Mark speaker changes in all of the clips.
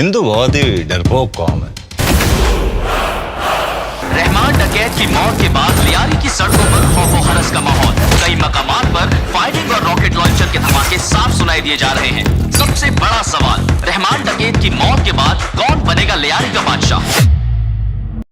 Speaker 1: हिंदू बहुत ही डरपोक कौम है।
Speaker 2: रहमान डकैत की मौत के बाद लियारी की सड़कों पर खौफो हरस का माहौल। कई मकामात पर फायरिंग और रॉकेट लॉन्चर के धमाके साफ सुनाई दिए जा रहे हैं। सबसे बड़ा सवाल, रहमान डकैत की मौत के बाद कौन बनेगा लियारी का बादशाह?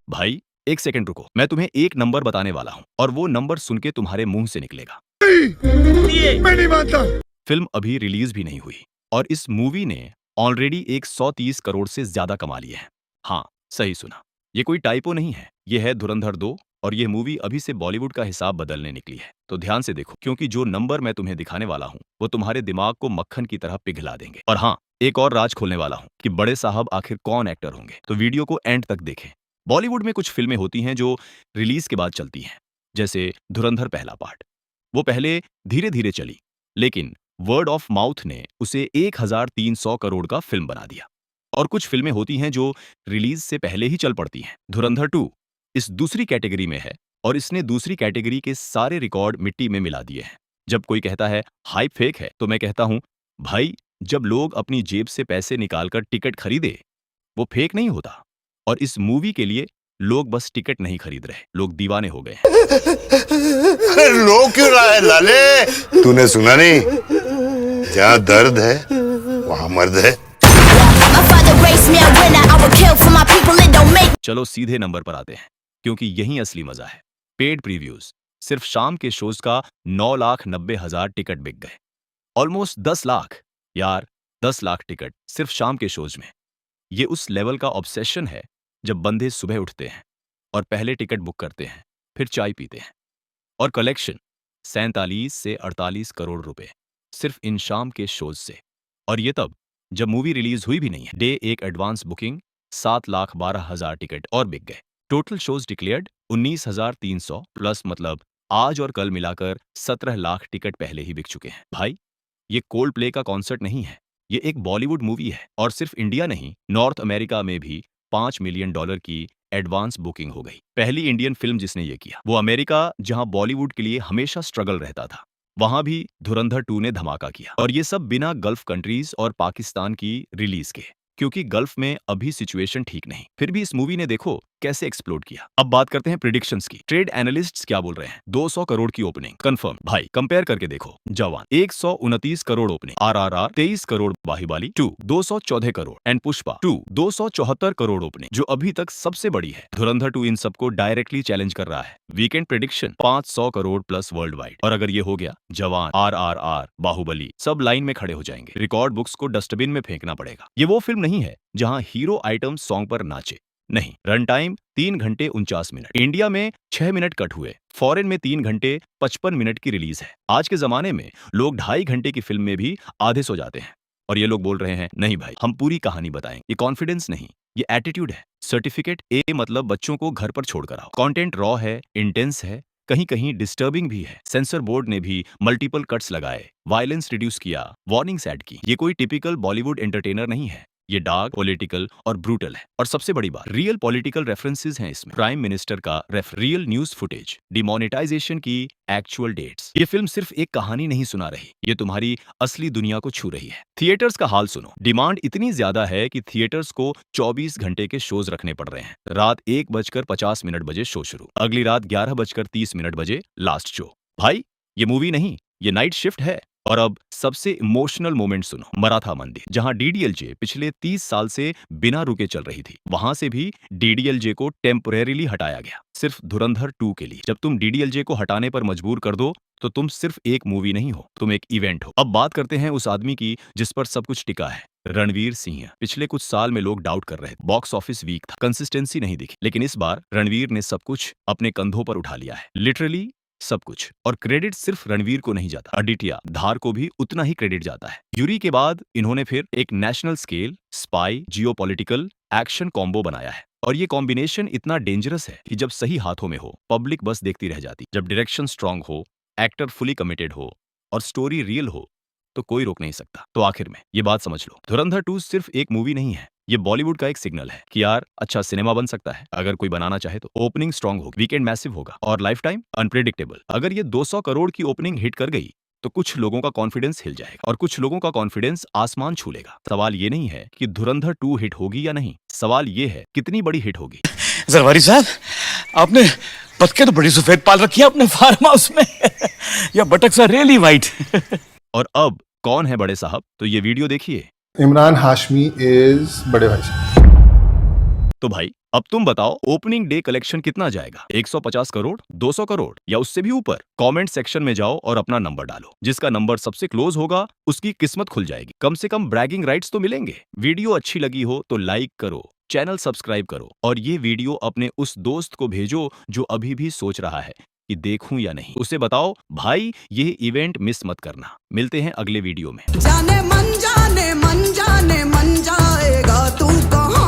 Speaker 3: भाई एक सेकंड रुको, मैं तुम्हें एक नंबर बताने वाला हूँ और वो नंबर सुन के तुम्हारे मुंह से निकलेगा।
Speaker 4: मैं नहीं मानता।
Speaker 3: फिल्म अभी रिलीज भी नहीं हुई और इस मूवी ने ऑलरेडी 130 करोड़ से ज्यादा कमा लिए हैं। हाँ, सही सुना, ये कोई टाइपो नहीं है, ये है धुरंधर 2 और ये मूवी अभी से बॉलीवुड का हिसाब बदलने निकली है। तो ध्यान से देखो, क्योंकि जो नंबर मैं तुम्हें दिखाने वाला हूँ वो तुम्हारे दिमाग को मक्खन की तरह पिघला देंगे। और हाँ, एक और राज खोलने वाला हूँ कि बड़े साहब आखिर कौन एक्टर होंगे, तो वीडियो को एंड तक देखें। बॉलीवुड में कुछ फिल्में होती हैं जो रिलीज के बाद चलती हैं, जैसे धुरंधर पहला पार्ट। वो पहले धीरे धीरे चली, लेकिन वर्ड ऑफ माउथ ने उसे 1300 करोड़ का फिल्म बना दिया। और कुछ फिल्में होती हैं जो रिलीज से पहले ही चल पड़ती हैं। धुरंधर 2 इस दूसरी कैटेगरी में है और इसने दूसरी कैटेगरी के सारे रिकॉर्ड मिट्टी में मिला दिए हैं। जब कोई कहता है हाइप फेक है, तो मैं कहता हूं भाई, जब लोग अपनी जेब से पैसे निकालकर टिकट खरीदे, वो फेक नहीं होता। और इस मूवी के लिए लोग बस टिकट नहीं खरीद रहे, लोग दीवाने हो गए हैं।
Speaker 4: अरे रो क्यों रहा है लाले? तूने सुना नहीं? जहाँ दर्द है वहाँ मर्द है।
Speaker 5: My father raised me a winner. I would kill for my people. It don't make
Speaker 3: चलो सीधे नंबर पर आते हैं, क्योंकि यही असली मजा है। पेड प्रीव्यूज, सिर्फ शाम के शोज का 9,90,000 टिकट बिक गए। ऑलमोस्ट 10 लाख यार, 10 लाख टिकट सिर्फ शाम के शोज में। ये उस लेवल का ऑब्सेशन है जब बंदे सुबह उठते हैं और पहले टिकट बुक करते हैं, फिर चाय पीते हैं। और कलेक्शन 47 से 48 करोड़ रुपए सिर्फ इन शाम के शोज से। और ये तब जब मूवी रिलीज हुई भी नहीं है। डे एक एडवांस बुकिंग 7,12,000 टिकट और बिक गए। टोटल शोज डिक्लेयर्ड 19,300 प्लस, मतलब आज और कल मिलाकर 17 लाख टिकट पहले ही बिक चुके हैं। भाई, ये कोल्ड प्ले का कॉन्सर्ट नहीं है, ये एक बॉलीवुड मूवी है। और सिर्फ इंडिया नहीं, नॉर्थ अमेरिका में भी $5 मिलियन की एडवांस बुकिंग हो गई। पहली इंडियन फिल्म जिसने ये किया, वो अमेरिका, जहां बॉलीवुड के लिए हमेशा स्ट्रगल रहता था, वहां भी धुरंधर 2 ने धमाका किया। और ये सब बिना गल्फ कंट्रीज और पाकिस्तान की रिलीज के, क्योंकि गल्फ में अभी सिचुएशन ठीक नहीं। फिर भी इस मूवी ने देखो कैसे एक्सप्लोड किया। अब बात करते हैं प्रिडिक्शंस की। ट्रेड एनालिस्ट्स क्या बोल रहे हैं? 200 करोड़ की ओपनिंग कंफर्म। भाई कंपेयर करके देखो, Jawan 129 crore opening, RRR 23 crore, Baahubali 2 214 crore and Pushpa 2 274 crore opening, जो अभी तक सबसे बड़ी है। धुरंधर 2 इन सबको डायरेक्टली चैलेंज कर रहा है। Weekend prediction 500 crore plus world wide. और अगर ये हो गया, जवान, आरआरआर, बाहुबली सब लाइन में खड़े हो जाएंगे। रिकॉर्ड बुक्स को डस्टबिन में फेंकना पड़ेगा। ये वो फिल्म नहीं है जहां हीरो आइटम सॉन्ग पर नाचे, नहीं। रन टाइम 3 घंटे 49 मिनट, इंडिया में 6 मिनट कट हुए, फॉरेन में 3 घंटे 55 मिनट की रिलीज है। आज के जमाने में लोग 2.5 घंटे की फिल्म में भी आधे सो जाते हैं, और ये लोग बोल रहे हैं नहीं भाई, हम पूरी कहानी बताएं। ये कॉन्फिडेंस नहीं, ये एटीट्यूड है। सर्टिफिकेट ए मतलब बच्चों को घर पर छोड़कर आओ। कंटेंट रॉ है, इंटेंस है, कहीं कहीं डिस्टर्बिंग भी है। सेंसर बोर्ड ने भी मल्टीपल कट्स लगाए, वायलेंस रिड्यूस किया, वार्निंग्स ऐड की। ये कोई टिपिकल बॉलीवुड एंटरटेनर नहीं है, ये डार्क, पॉलिटिकल और ब्रूटल है। और सबसे बड़ी बात, रियल पॉलिटिकल रेफरेंसेस हैं इसमें। प्राइम मिनिस्टर का रियल न्यूज फुटेज, डिमोनेटाइजेशन की एक्चुअल डेट्स। ये फिल्म सिर्फ एक कहानी नहीं सुना रही, ये तुम्हारी असली दुनिया को छू रही है। थिएटर्स का हाल सुनो। डिमांड इतनी ज्यादा है कि थिएटर्स को 24 घंटे के शोज रखने पड़ रहे हैं। रात 1:50 बजे शो शुरू, अगली रात 11:30 बजे लास्ट शो। भाई, ये मूवी नहीं, ये नाइट शिफ्ट है। और अब सबसे इमोशनल मोमेंट सुनो। मराठा मंदिर, जहां डीडीएलजे पिछले 30 साल से बिना रुके चल रही थी, वहां से भी डीडीएलजे को टेम्परेरीली हटाया गया, सिर्फ धुरंधर 2 के लिए। जब तुम डीडीएलजे को हटाने पर मजबूर कर दो, तो तुम सिर्फ एक मूवी नहीं हो, तुम एक इवेंट हो। अब बात करते हैं उस आदमी की जिस पर सब कुछ टिका है, रणवीर सिंह। पिछले कुछ साल में लोग डाउट कर रहे थे, बॉक्स ऑफिस वीक था, कंसिस्टेंसी नहीं दिखी, लेकिन इस बार रणवीर ने सब कुछ अपने कंधों पर उठा लिया है, लिटरली सब कुछ। और क्रेडिट सिर्फ रणवीर को नहीं जाता, अडिटिया धार को भी उतना ही क्रेडिट जाता है। यूरी के बाद इन्होंने फिर एक national scale spy geopolitical action combo बनाया है। और ये कॉम्बिनेशन इतना डेंजरस है कि जब सही हाथों में हो, पब्लिक बस देखती रह जाती। जब डायरेक्शन स्ट्रांग हो, एक्टर फुली कमिटेड हो और स्टोरी रियल हो, तो कोई रोक नहीं सकता। तो आखिर में ये बात समझ लो, धुरंधर 2 सिर्फ एक मूवी नहीं है, ये बॉलीवुड का एक सिग्नल है कि यार अच्छा सिनेमा बन सकता है अगर कोई बनाना चाहे तो। ओपनिंग स्ट्रांग होगी, वीकेंड मैसिव होगा और लाइफ टाइम अनप्रेडिक्टेबल। अगर ये 200 करोड़ की ओपनिंग हिट कर गई तो कुछ लोगों का कॉन्फिडेंस हिल जाएगा और कुछ लोगों का कॉन्फिडेंस आसमान छू लेगा। सवाल ये नहीं है कि धुरंधर 2 हिट होगी या नहीं, सवाल ये है कितनी बड़ी हिट होगी।
Speaker 6: जरवारी साहब, आपने बतखें तो बड़ी सफेद पाल रखी है अपने फार्म हाउस में। या बटक्स आर रियली वाइट।
Speaker 3: और अब कौन है बड़े साहब, तो ये वीडियो देखिए।
Speaker 7: इमरान हाशमी इज बड़े भाई साहब।
Speaker 3: तो भाई अब तुम बताओ ओपनिंग डे कलेक्शन कितना जाएगा, 150 करोड़, 200 करोड़ या उससे भी ऊपर? कमेंट सेक्शन में जाओ और अपना नंबर डालो। जिसका नंबर सबसे क्लोज होगा उसकी किस्मत खुल जाएगी। कम से कम ब्रैगिंग राइट्स तो मिलेंगे। वीडियो अच्छी लगी हो तो लाइक करो, चैनल सब्सक्राइब करो और ये वीडियो अपने उस दोस्त को भेजो जो अभी भी सोच रहा है कि देखूं या नहीं। उसे बताओ भाई ये इवेंट मिस मत करना। मिलते हैं अगले वीडियो में।
Speaker 8: जाने मन जाएगा तू कहाँ